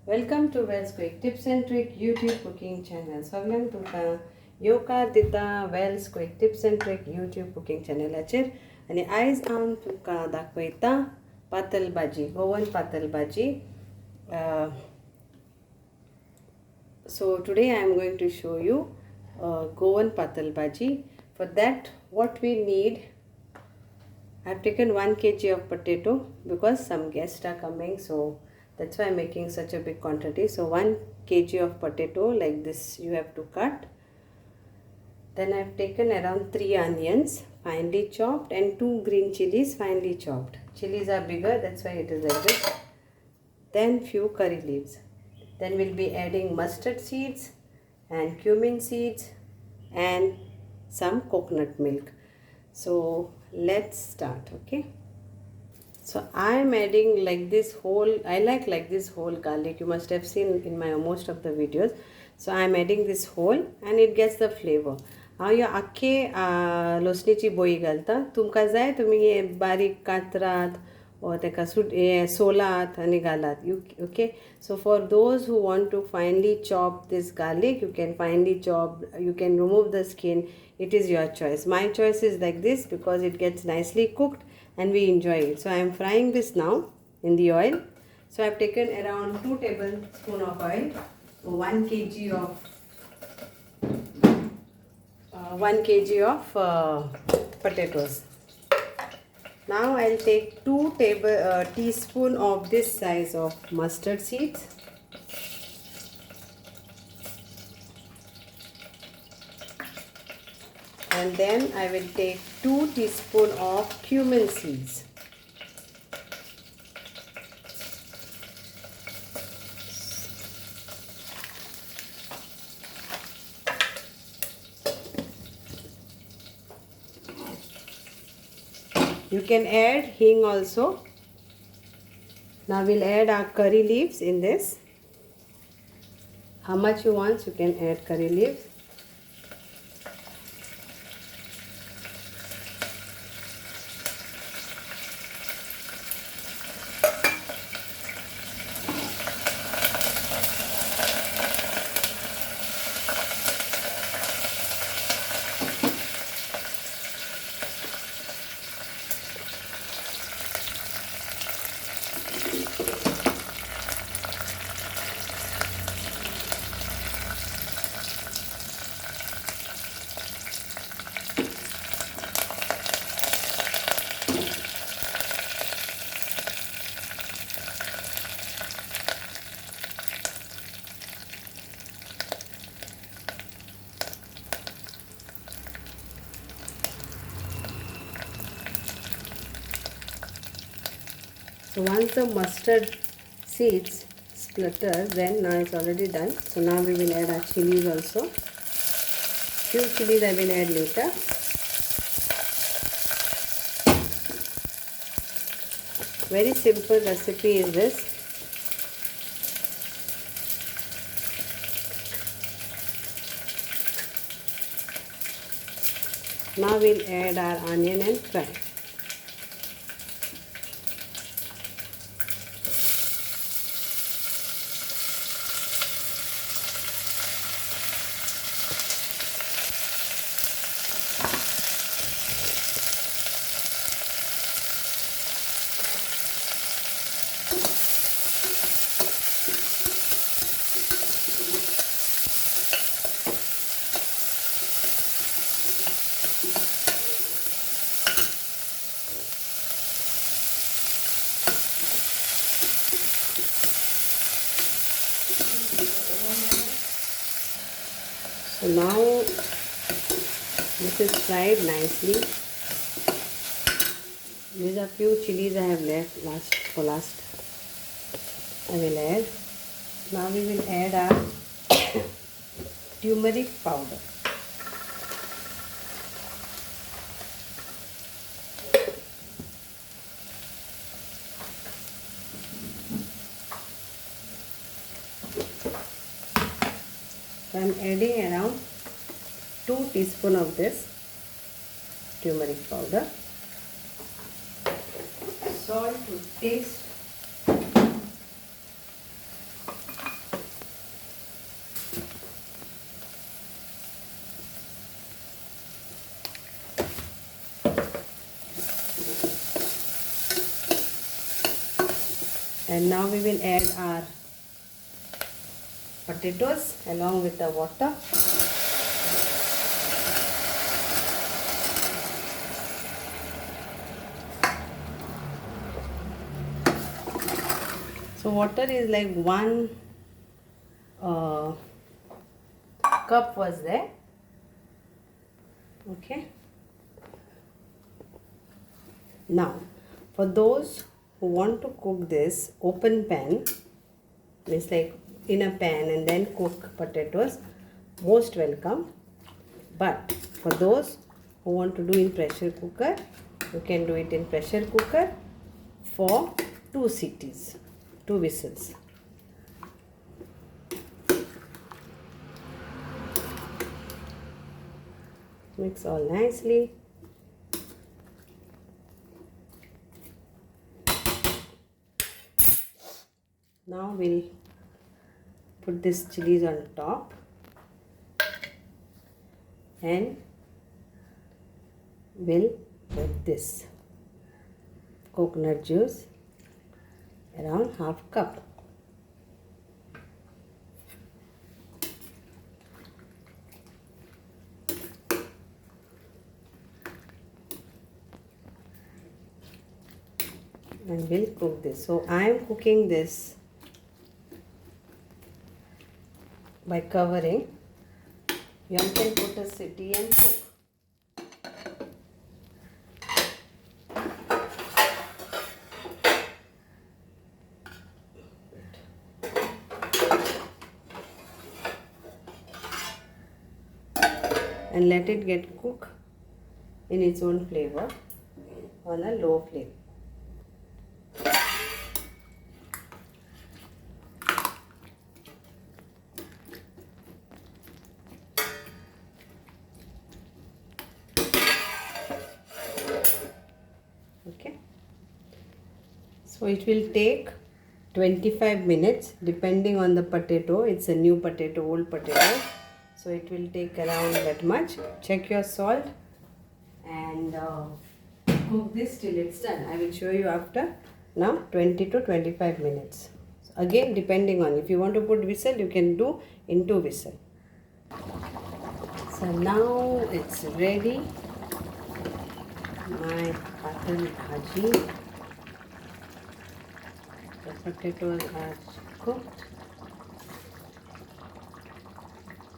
Welcome to Wells Quick Tips and Trick YouTube cooking channel. Soglan tuka Yoka dita Wells Quick Tips and Trick YouTube cooking channel achir आणि आयज हांव तुका दाखयता पातल भाजी, गोवन पातल भाजी. So today I am going to show you Goan Patal Baji. For that, what we need, I have taken 1 kg of potato because some guests are coming, so that's why I'm making such a big quantity. So 1 kg of potato like this you have to cut. Then I've taken around 3 onions finely chopped and 2 green chilies finely chopped. Chilies are bigger, that's why it is like this. Then few curry leaves. Then we'll be adding mustard seeds and cumin seeds and some coconut milk. So let's start, okay? So I'm adding like this whole, I like this whole garlic. You must have seen in my most of the videos. So I'm adding this whole and it gets the flavor. हांव ह्यो आख्खे लसणीची बोळी घालता. तुमकां जाय तुमी हे बारीक कातरात or तेका सोलात आनी घालात. Okay, so for those who want to finely chop this garlic, you can finely chop, you can remove the skin. It is your choice. My choice is like this because it gets nicely cooked and we enjoy it. So I am frying this now in the oil. So I have taken around 2 tablespoons of oil, 1 kg of potatoes. Now I'll take 2 teaspoons of this size of mustard seeds. And then I will take 2 teaspoons of cumin seeds. You can add hing also. Now we'll add our curry leaves in this. How much you want, you can add curry leaves. So once the mustard seeds splutter, then now it's already done. So now we will add our chilies also. Few chilies I will add later. Very simple recipe is this. Now we'll add our onion and fry. So now this is fried nicely. These are few chilies I have left last. I will add. Now we will add our turmeric powder. So I am adding around 2 teaspoons of this turmeric powder. Salt to taste. And now we will add our potatoes along with the water. So water is like 1 cup was there. Okay. Now for those who want to cook this open pan, means like in a pan and then cook potatoes, most welcome. But for those who want to do in pressure cooker, you can do it in pressure cooker for 2 cities, 2 whistles. Mix all nicely. Now we'll put this chilies on top and we'll put this coconut juice around half cup. And we'll cook this. So I am cooking this by covering. You can put a city and cook. And let it get cooked in its own flavor on a low flame. Okay, so it will take 25 minutes depending on the potato. It's a new potato, old potato, so it will take around that much. Check your salt and cook this till it's done. I will show you after. Now 20 to 25 minutes. So again, depending on, if you want to put whistle, you can do in 2 whistle. So now it's ready. My patal bhaji. The potatoes are cooked.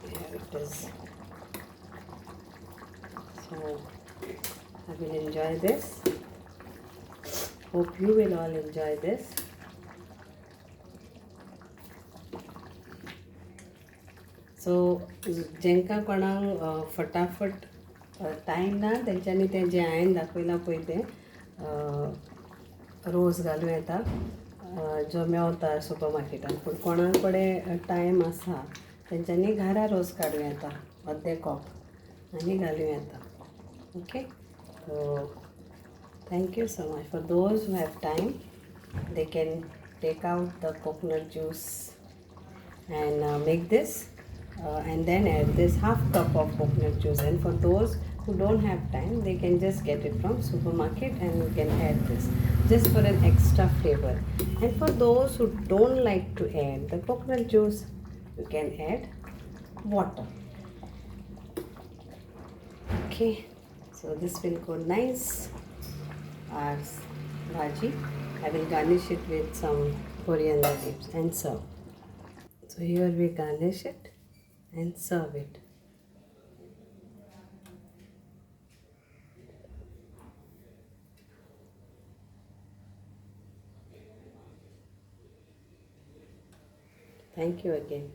Here it is. So I will enjoy this. Hope you will all enjoy this. So jenka कोणाक फटाफट time ना तेंच्यांनी ते जे हांवें दाखयलां पळय तें रोस घालूं येता जो मेवता सुपर मार्केटान. पूण कोणा कडेन टायम आसा तेंच्यांनी घरा रोस काडूं येता, अर्दे कप आनी घालूं येता. Okay, so thank you so much. For those who have time, they can take out the coconut juice and make this and then add this half cup of coconut juice. And for those who don't have time, they can just get it from supermarket and you can add this just for an extra flavor. And for those who don't like to add the coconut juice, you can add water. Okay, so this will go nice as bhaji. I will garnish it with some coriander leaves and serve. So here we garnish it and serve it. Thank you again.